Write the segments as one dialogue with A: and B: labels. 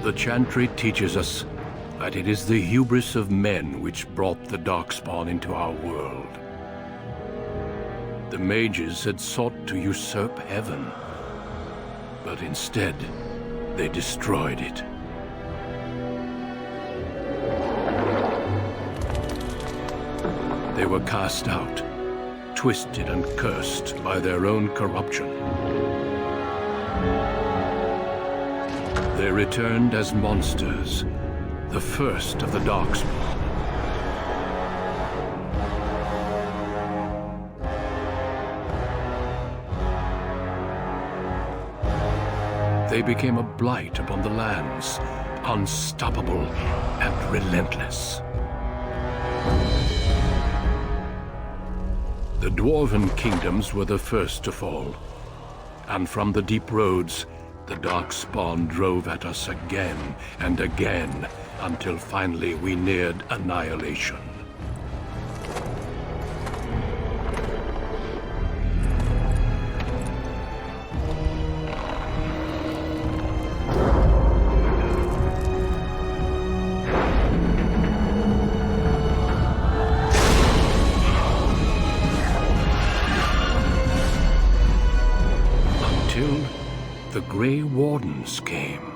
A: The Chantry teaches us that it is the hubris of men which brought the Darkspawn into our world. The mages had sought to usurp heaven, but instead, they destroyed it. They were cast out, twisted and cursed by their own corruption. They returned as monsters, the first of the Darkspawn. They became a blight upon the lands, unstoppable and relentless. The Dwarven kingdoms were the first to fall, and from the deep roads, the Darkspawn drove at us again and again, until finally we neared annihilation. The Grey Wardens came.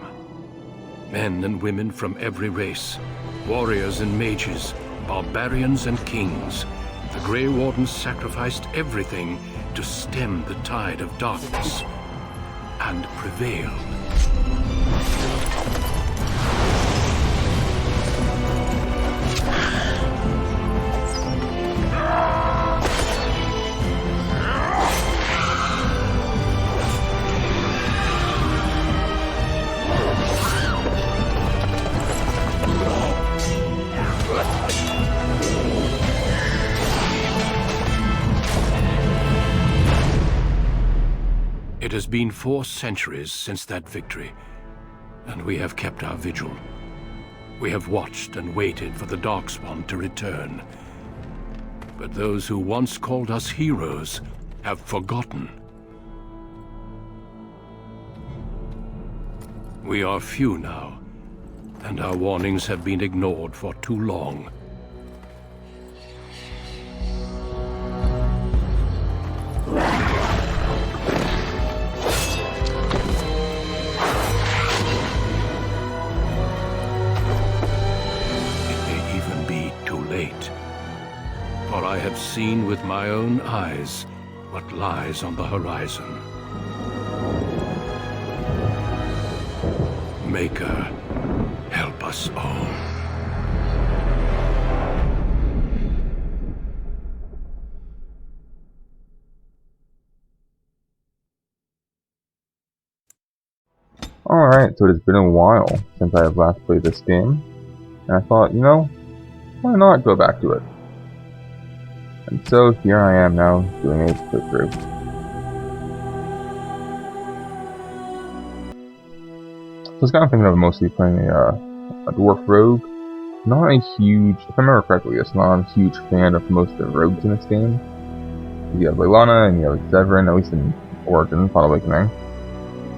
A: Men and women from every race, warriors and mages, barbarians and kings. The Grey Wardens sacrificed everything to stem the tide of darkness, and prevailed. It has been 4 centuries since that victory, and we have kept our vigil. We have watched and waited for the Darkspawn to return. But those who once called us heroes have forgotten. We are few now, and our warnings have been ignored for too long. For I have seen with my own eyes what lies on the horizon. Maker, help us all.
B: Alright, so it has been a while since I have last played this game, and I thought, you know, why not go back to it? And so here I am now, doing a playthrough. So I was kind of thinking of mostly playing a Dwarf Rogue. Not a huge, if I remember correctly, it's not a huge fan of most of the rogues in this game. You have Leilana and you have Zevran, at least in Origin, Final Awakening.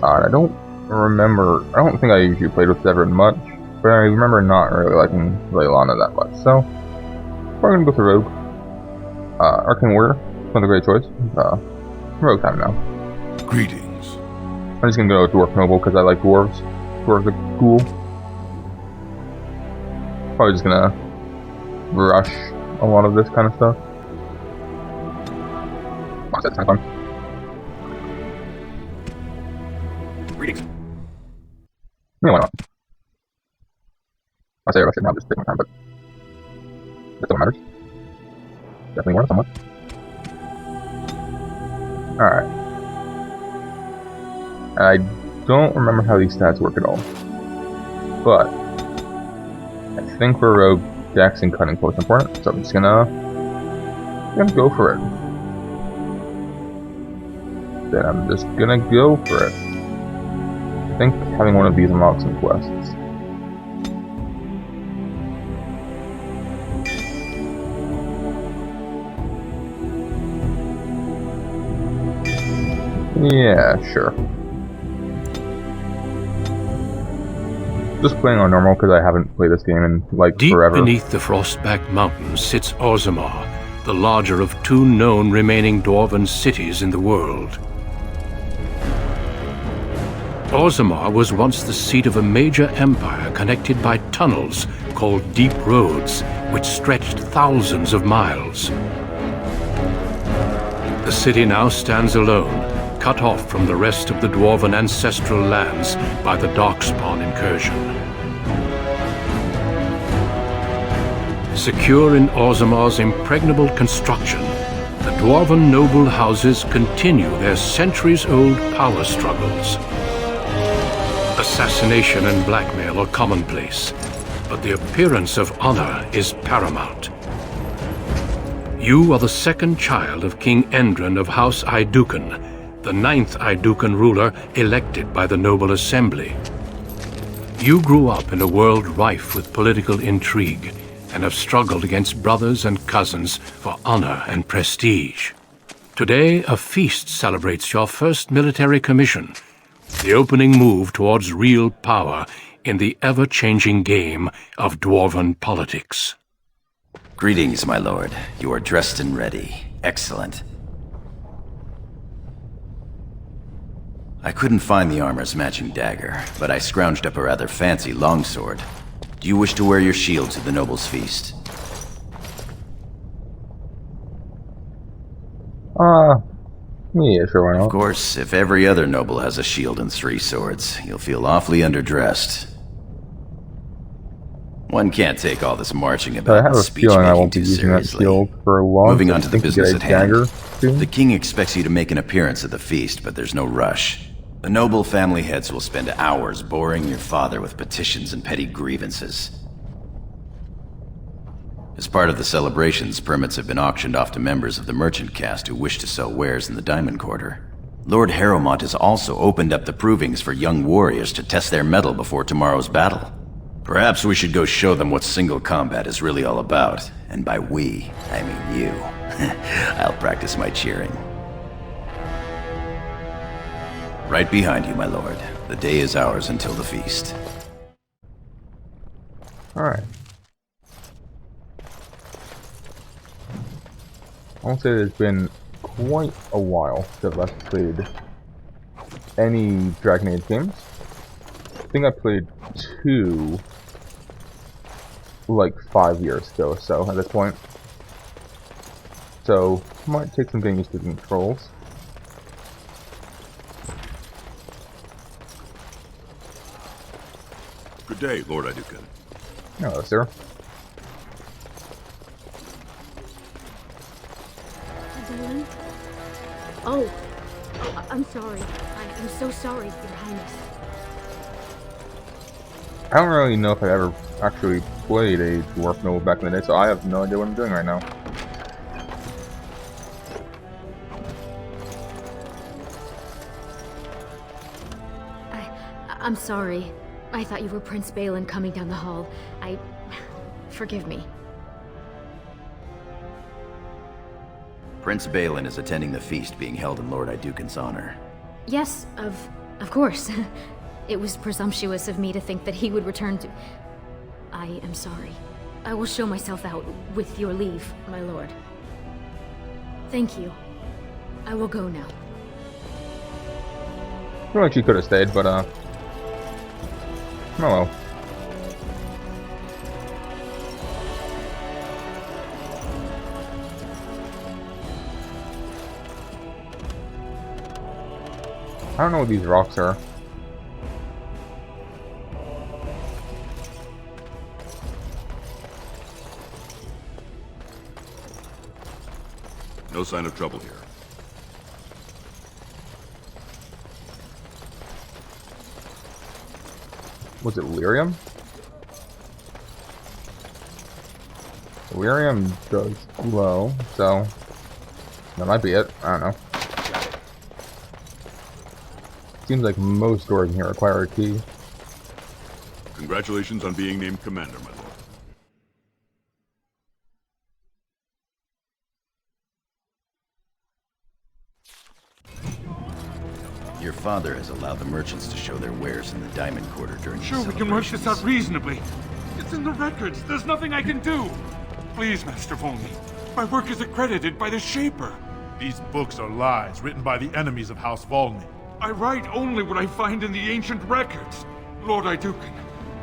B: I don't think I usually played with Zevran much, but I remember not really liking Leilana that much, so we're gonna go for Rogue. Arcane Warrior, another great choice. Rogue time now.
A: Greetings.
B: I'm just gonna go Dwarf Noble because I like dwarves. Dwarves are cool. Probably just gonna rush a lot of this kind of stuff. That's kind of fun.
A: Greetings.
B: Yeah, why not? I say I rush it now, just take my time, but that's what matters. Definitely worth somewhat. Alright. I don't remember how these stats work at all. But I think for Rogue, Dex and Cunning both important, so I'm just gonna go for it. Then I'm just gonna go for it. I think having one of these unlocks some quests. Yeah, sure. Just playing on normal because I haven't played this game in like
A: Deep
B: forever.
A: beneath the Frostback Mountains sits Orzammar, the larger of two known remaining dwarven cities in the world. Orzammar was once the seat of a major empire connected by tunnels called Deep Roads, which stretched thousands of miles. The city now stands alone, cut off from the rest of the dwarven ancestral lands by the Darkspawn incursion. Secure in Orzammar's impregnable construction, the dwarven noble houses continue their centuries-old power struggles. Assassination and blackmail are commonplace, but the appearance of honor is paramount. You are the second child of King Endren of House Aeducan, the 9th Aeducan ruler elected by the Noble Assembly. You grew up in a world rife with political intrigue and have struggled against brothers and cousins for honor and prestige. Today, a feast celebrates your first military commission, the opening move towards real power in the ever-changing game of dwarven politics.
C: Greetings, my lord. You are dressed and ready. Excellent. I couldn't find the armor's matching dagger, but I scrounged up a rather fancy longsword. Do you wish to wear your shield to the noble's feast?
B: Yeah, sure, why not?
C: Of course, if every other noble has a shield and 3 swords, you'll feel awfully underdressed. One can't take all this marching
B: I
C: about
B: have
C: and
B: a feeling I
C: speech-making
B: won't be
C: too
B: using that
C: seriously.
B: shield for long.
C: Moving
B: so
C: on
B: I
C: to the
B: think you
C: business
B: get
C: at
B: a dagger
C: hand.
B: soon.
C: The king expects you to make an appearance at the feast, but there's no rush. The noble family heads will spend hours boring your father with petitions and petty grievances. As part of the celebrations, permits have been auctioned off to members of the merchant caste who wish to sell wares in the Diamond Quarter. Lord Harrowmont has also opened up the provings for young warriors to test their mettle before tomorrow's battle. Perhaps we should go show them what single combat is really all about. And by we, I mean you. I'll practice my cheering. Right behind you, my lord. The day is ours until the feast.
B: Alright. I'll say it's been quite a while since I've played any Dragon Age games. I think I played 2 like 5 years ago or so at this point. So, might take some getting used to the controls.
D: Good day, Lord Aeducan.
B: Hello, sir.
E: Dylan? Oh, I'm sorry. I'm so sorry, Your Highness.
B: I don't really know if I ever actually played a Dwarf Noble back in the day, so I have no idea what I'm doing right now.
E: I'm sorry. I thought you were Prince Balin coming down the hall. Forgive me.
C: Prince Balin is attending the feast being held in Lord Aeducan's honor.
E: Yes, of course. It was presumptuous of me to think that he would return to... I am sorry. I will show myself out, with your leave, my lord. Thank you. I will go now.
B: I feel like she could have stayed, but oh well. I don't know what these rocks are.
D: No sign of trouble here.
B: Was it lyrium? Lyrium does glow, so that might be it. I don't know. Seems like most doors in here require a key.
D: Congratulations on being named commander, my lord.
C: Your father has allowed the merchants to show their wares in the Diamond Quarter during the
F: Sure, we can work this out
C: celebrations.
F: reasonably. It's in the records. There's nothing I can do. Please, Master Volney. My work is accredited by the Shaper.
G: These books are lies written by the enemies of House Volney.
F: I write only what I find in the ancient records. Lord Iduken,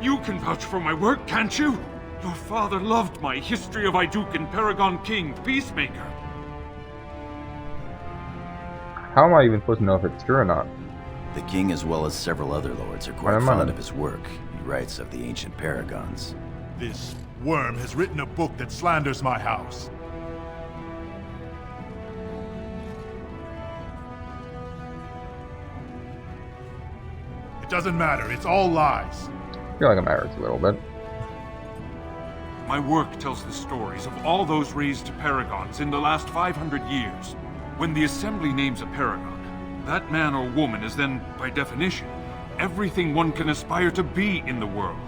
F: you can vouch for my work, can't you? Your father loved my History of Iduken, Paragon King, Peacemaker.
B: How am I even supposed to know if it's true or not?
C: The king, as well as several other lords, are quite
B: Never
C: fond
B: mind.
C: of his work. He writes of the ancient paragons.
G: This worm has written a book that slanders my house. It doesn't matter, it's all lies.
B: I feel like I'm average a little bit.
F: My work tells the stories of all those raised to paragons in the last 500 years. When the Assembly names a paragon, that man or woman is then, by definition, everything one can aspire to be in the world.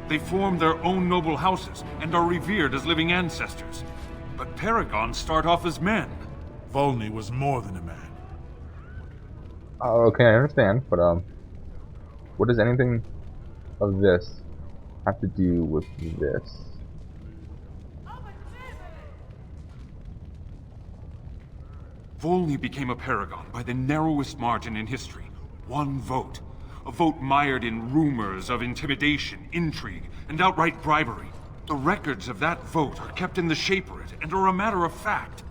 F: They form their own noble houses and are revered as living ancestors. But paragons start off as men.
G: Volney was more than a man.
B: Okay, I understand, but what does anything of this have to do with this?
F: Volney became a paragon by the narrowest margin in history. One vote. A vote mired in rumors of intimidation, intrigue, and outright bribery. The records of that vote are kept in the Shaperate and are a matter of fact.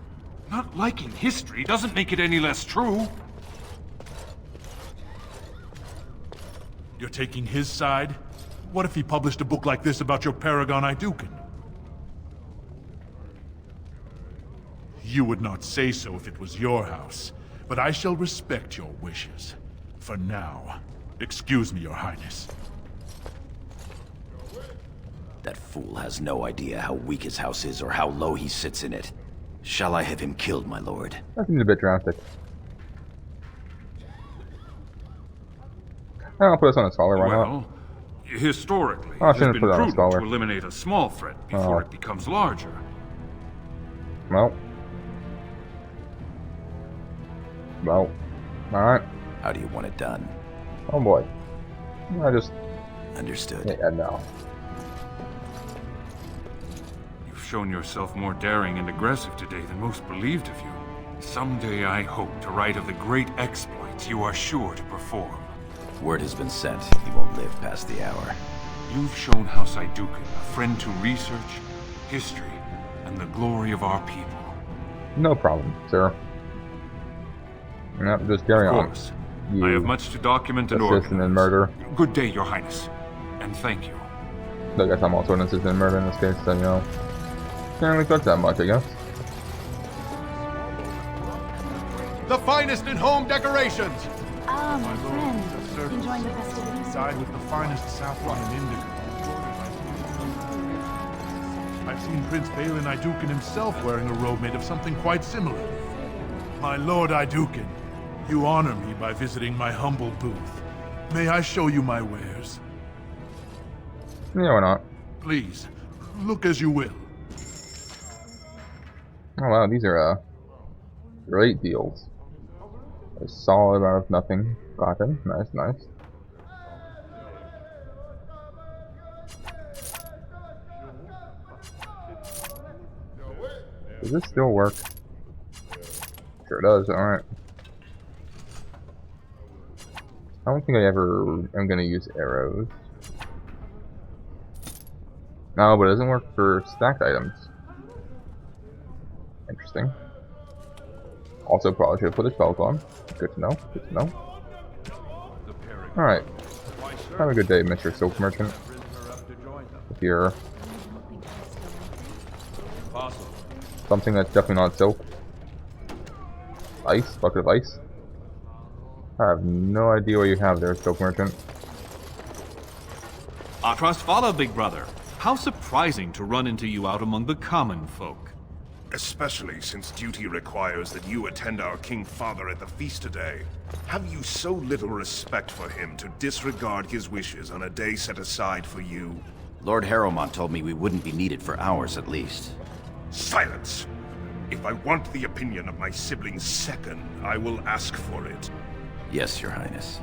F: Not liking history doesn't make it any less true.
G: You're taking his side? What if he published a book like this about your paragon Iduken? You would not say so if it was your house, but I shall respect your wishes. For now, excuse me, Your Highness.
C: That fool has no idea how weak his house is or how low he sits in it. Shall I have him killed, my lord?
B: That seems a bit drastic. I'll put this on a scholar, why not?
F: Well, historically,
B: Oh, I
F: it has
B: shouldn't
F: been
B: put it on
F: prudent
B: scholar.
F: to eliminate a small threat before
B: Oh.
F: it becomes larger.
B: Well. Alright.
C: How do you want it done?
B: Oh boy. I just...
C: Understood.
B: Yeah, no.
F: You've shown yourself more daring and aggressive today than most believed of you. Someday I hope to write of the great exploits you are sure to perform.
C: Word has been sent. He won't live past the hour.
F: You've shown House Iduken a friend to research, history, and the glory of our people.
B: No problem, sir. Yep, just carry
F: Of
B: on.
F: course.
B: You
F: I have much to document and
B: assist in
F: organize.
B: murder.
F: Good day, Your Highness. And thank you.
B: I guess I'm also an assistant in murder in this case, so you know. Can't really touch that much, I guess.
H: The finest in home decorations!
G: My lord,
I: friend,
G: the servants
I: enjoying the festivities?
G: side with the finest saffron and indigo. I've seen Prince Balin Iduken himself wearing a robe made of something quite similar. My lord Iduken, you honor me by visiting my humble booth. May I show you my wares?
B: Yeah, why not?
G: Please, look as you will.
B: Oh wow, these are great deals. A solid out of nothing. Cotton. Nice, nice. Does this still work? Sure does, alright. I don't think I ever am gonna use arrows. No, but it doesn't work for stacked items. Interesting. Also, probably should have put his belt on. Good to know. Good to know. Alright. Have a good day, Mr. Silk Merchant. With your... something that's definitely not silk. Ice? Bucket of ice? I have no idea what you have there, Silk Merchant.
J: Atras Vala, big brother. How surprising to run into you out among the common folk.
K: Especially since duty requires that you attend our King Father at the feast today. Have you so little respect for him to disregard his wishes on a day set aside for you?
C: Lord Harrowmont told me we wouldn't be needed for hours at least.
K: Silence! If I want the opinion of my sibling's second, I will ask for it.
C: Yes, Your Highness.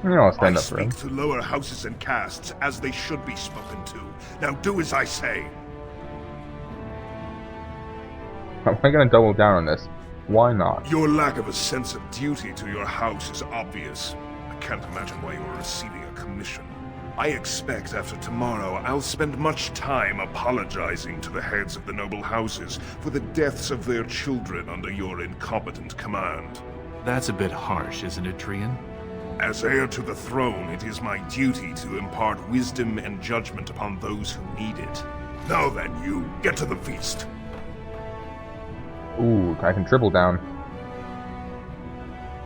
B: I'll stand
K: I
B: up for him.
K: speak to lower houses and castes as they should be spoken to. Now do as I say.
B: Am I gonna double down on this? Why not?
K: Your lack of a sense of duty to your house is obvious. I can't imagine why you are receiving a commission. I expect after tomorrow I'll spend much time apologizing to the heads of the noble houses for the deaths of their children under your incompetent command.
J: That's a bit harsh, isn't it, Trian?
K: As heir to the throne, it is my duty to impart wisdom and judgment upon those who need it. Now then, you, get to the feast.
B: Ooh, I can triple down.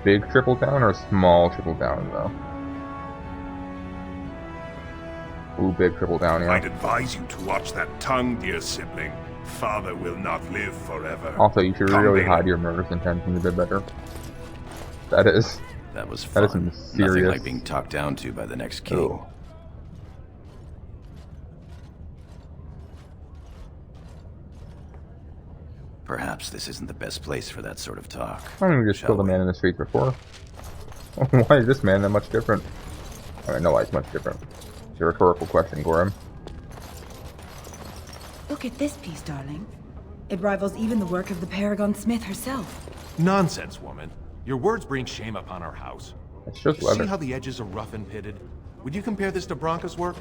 B: Big triple down or small triple down, though? Ooh, big triple down, yeah.
K: I'd advise you to watch that tongue, dear sibling. Father will not live forever.
B: Also, you should
K: Come,
B: really
K: Bailey.
B: hide your murderous intentions a bit better. That is...
C: That was
B: That is
C: fun.
B: some
C: Nothing
B: serious...
C: like being talked down to by the next king.
B: Oh.
C: Perhaps this isn't the best place for that sort of talk.
B: Why didn't we just
C: shall
B: kill the
C: we?
B: man in the streets before? Why is this man that much different? I know why it's much different. It's a rhetorical question, Gorham.
I: Look at this piece, darling. It rivals even the work of the Paragon Smith herself.
H: Nonsense, woman. Your words bring shame upon our house.
B: It's just
H: See
B: leather.
H: how the edges are rough and pitted? Would you compare this to Branca's work?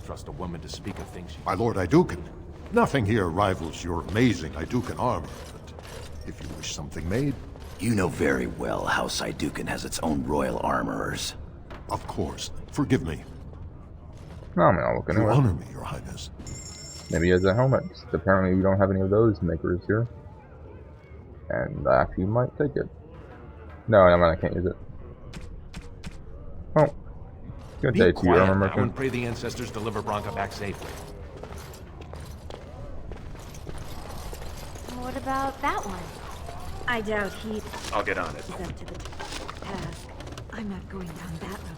H: Trust a woman to speak of things she...
L: My lord Iduken, nothing here rivals your amazing Iduken armor, but if you wish something made...
C: You know very well House Iduken has its own royal armorers.
L: Of course. Forgive me.
B: No, I mean, I'll look
L: You
B: anyway.
L: honor me, your highness.
B: Maybe as a helmet. Apparently we don't have any of those makers here. And I actually might take it. No, never mind, I can't use it. Oh. Good
H: Be
B: day to you,
H: quiet
B: armor
H: now
B: merchant.
H: and pray the ancestors deliver Branca back safely.
E: What about that one?
I: I doubt he
H: I'll get on it.
I: is up to the task. I'm not going down that road.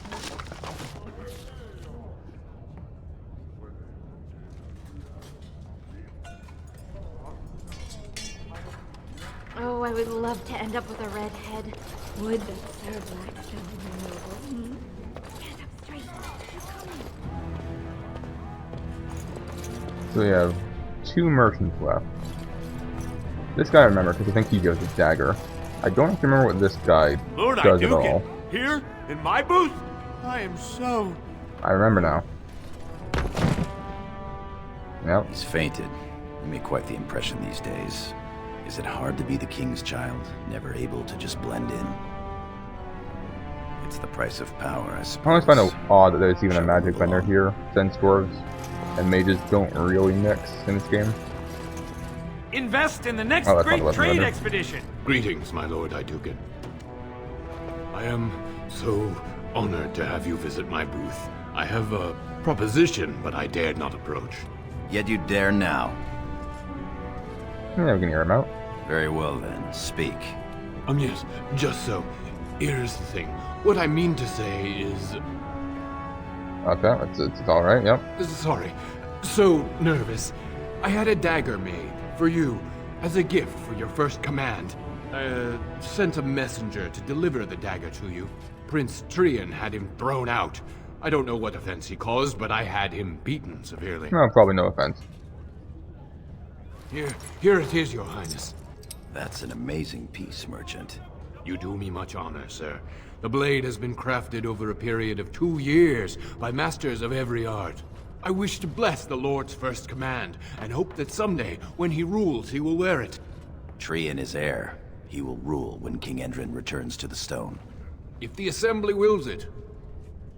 E: Oh, I would love to end up with a red head.
I: Would that Sir Blackstone removal?
E: Stand up straight.
B: So we have 2 merchants left. This guy I remember, because I think he goes with dagger. I don't actually remember what this guy
H: Lord
B: does at all.
H: Iduken, here in my booth. I am so...
B: I remember now. Yep.
C: He's fainted. You make quite the impression these days. Is it hard to be the king's child, never able to just blend in? It's the price of power, I suppose.
B: I always find it odd that there's even a
C: Shall we
B: magic
C: move
B: vendor
C: on?
B: here, since dwarves and mages don't really mix in this game.
M: Invest in the next
B: Oh, that's not
M: great
B: the weapon
M: trade
B: vendor.
M: expedition.
A: Greetings, my lord Iduken. I am so honored to have you visit my booth. I have a proposition, but I dared not approach.
C: Yet you dare now.
B: Yeah, we can hear him out.
C: Very well then, speak.
A: Yes, just so. Here's the thing. What I mean to say is...
B: Okay, it's alright, yep.
A: Sorry. So nervous. I had a dagger made for you as a gift for your first command. I sent a messenger to deliver the dagger to you. Prince Trian had him thrown out. I don't know what offense he caused, but I had him beaten severely.
B: No, probably no offense.
A: Here it is, your highness.
C: That's an amazing piece, merchant.
A: You do me much honor, sir. The blade has been crafted over a period of 2 years by masters of every art. I wish to bless the Lord's first command, and hope that someday, when he rules, he will wear it.
C: Trian is heir. He will rule when King Endrin returns to the stone.
A: If the Assembly wills it.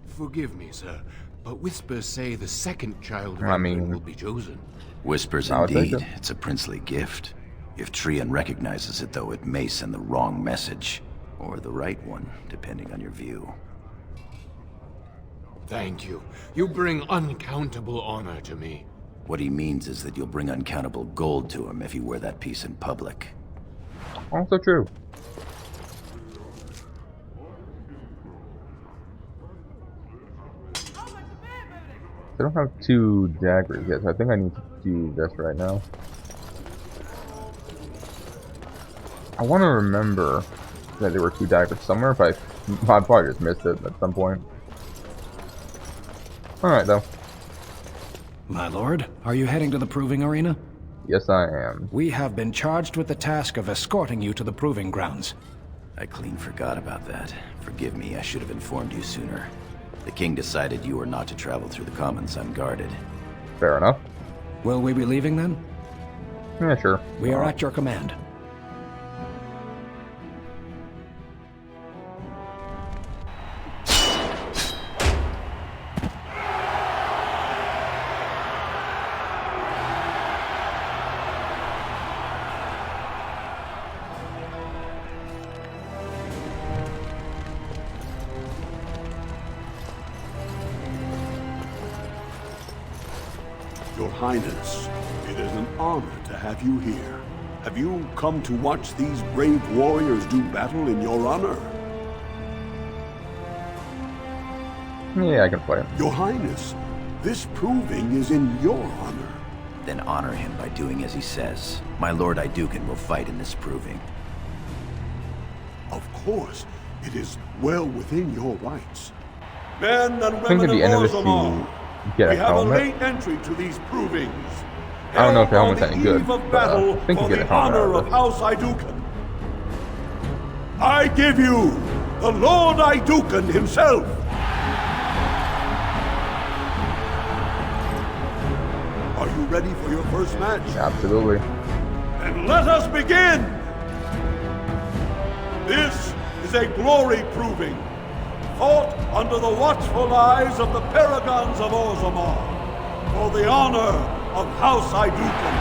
A: Forgive me, sir, but whispers say the second child of
B: I mean-
A: Endrin will be chosen.
C: Whispers
B: I would think
C: indeed.
B: so.
C: It's a princely gift. If Trian recognizes it, though, it may send the wrong message. Or the right one, depending on your view.
A: Thank you. You bring uncountable honor to me.
C: What he means is that you'll bring uncountable gold to him if you wear that piece in public.
B: Also true. I don't have 2 daggers yet, so I think I need to do this right now. I want to remember that there were 2 daggers somewhere, but I probably just missed it at some point. Alright, though.
N: My lord, are you heading to the proving arena?
B: Yes, I am.
N: We have been charged with the task of escorting you to the proving grounds.
C: I clean forgot about that. Forgive me, I should have informed you sooner. The king decided you were not to travel through the commons unguarded.
B: Fair enough.
N: Will we be leaving then?
B: Yeah, sure.
N: We are at your command.
O: Your Highness, it is an honor to have you here. Have you come to watch these brave warriors do battle in your honor?
B: Yeah, I can play it.
O: Your Highness, this proving is in your honor.
C: Then honor him by doing as he says. My Lord Iduken will fight in this proving.
O: Of course, it is well within your rights. Men and
B: I think
O: women
B: at the end of this
O: Orzammar,
B: you get a
O: we have a
B: helmet.
O: late entry to these provings.
B: I don't know if the
O: Held
B: helmet's
O: on
B: any
O: the
B: good,
O: eve of
B: but
O: battle
B: I think you
O: for
B: get a
O: the
B: helmet out
O: honor
B: of
O: of
B: it.
O: House Iduken. I give you the Lord Iduken himself. Are you ready for your first match?
B: Absolutely.
O: And let us begin! This is a glory proving, fought under the watchful eyes of the Paragons of Orzammar, for the honor of House Iduken.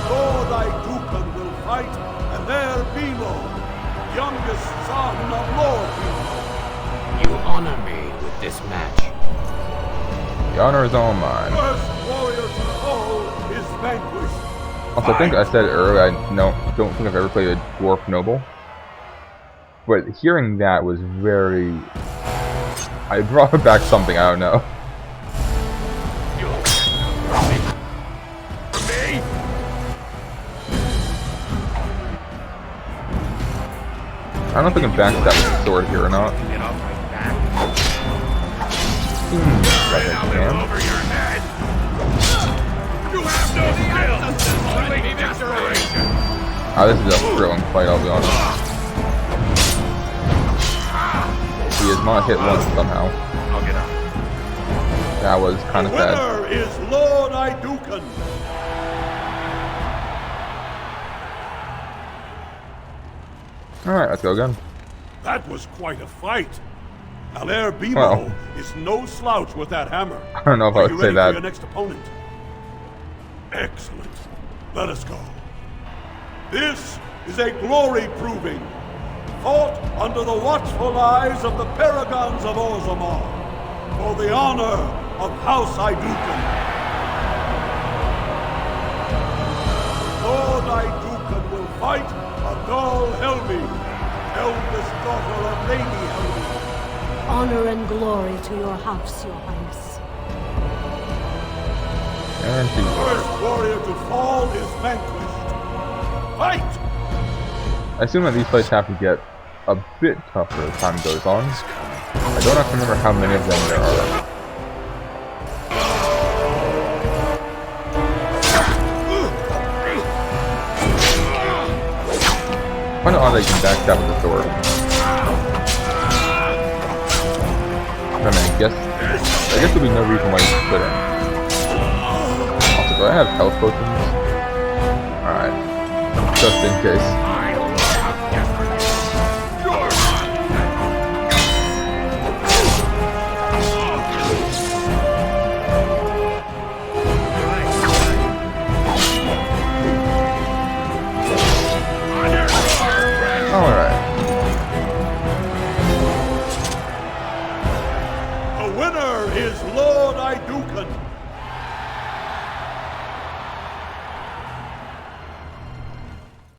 O: Lord Iduken will fight Aler Bimo, youngest son of Lord Bimo.
P: You honor me with this match.
B: The honor is all mine.
O: First warrior to fall is vanquished.
B: Also, I think I said earlier, I don't think I've ever played a Dwarf Noble. But hearing that was very... I brought back something, I don't know. I don't know if I can backstab with the sword here or not. I can. This is a thrilling fight, I'll be honest. He is not hit once somehow.
O: I'll get out.
B: That was kind of sad.
O: The winner is Lord Iduken.
B: Alright, let's go again.
O: That was quite a fight. Aler Bimo
B: Well.
O: is no slouch with that hammer.
B: I don't know if I
O: Are
B: would
O: you
B: say
O: ready
B: that.
O: for your next opponent? Excellent. Let us go. This is a glory proving, fought under the watchful eyes of the Paragons of Orzammar, for the honor of House Iduken. Lord Iduken will fight Adal Helmi, eldest daughter of Lady Helmi.
Q: Honor and glory to your house, your highness.
B: And
O: The first warrior to fall is vanquished. Fight!
B: I assume that these fights have to get a bit tougher as time goes on. I don't have to remember how many of them there are. Kind of odd that you can backstab with the sword. I mean, I guess there'll be no reason why you couldn't. Also, do I have health potions? Alright. Just in case.
O: The winner is Lord Iduken.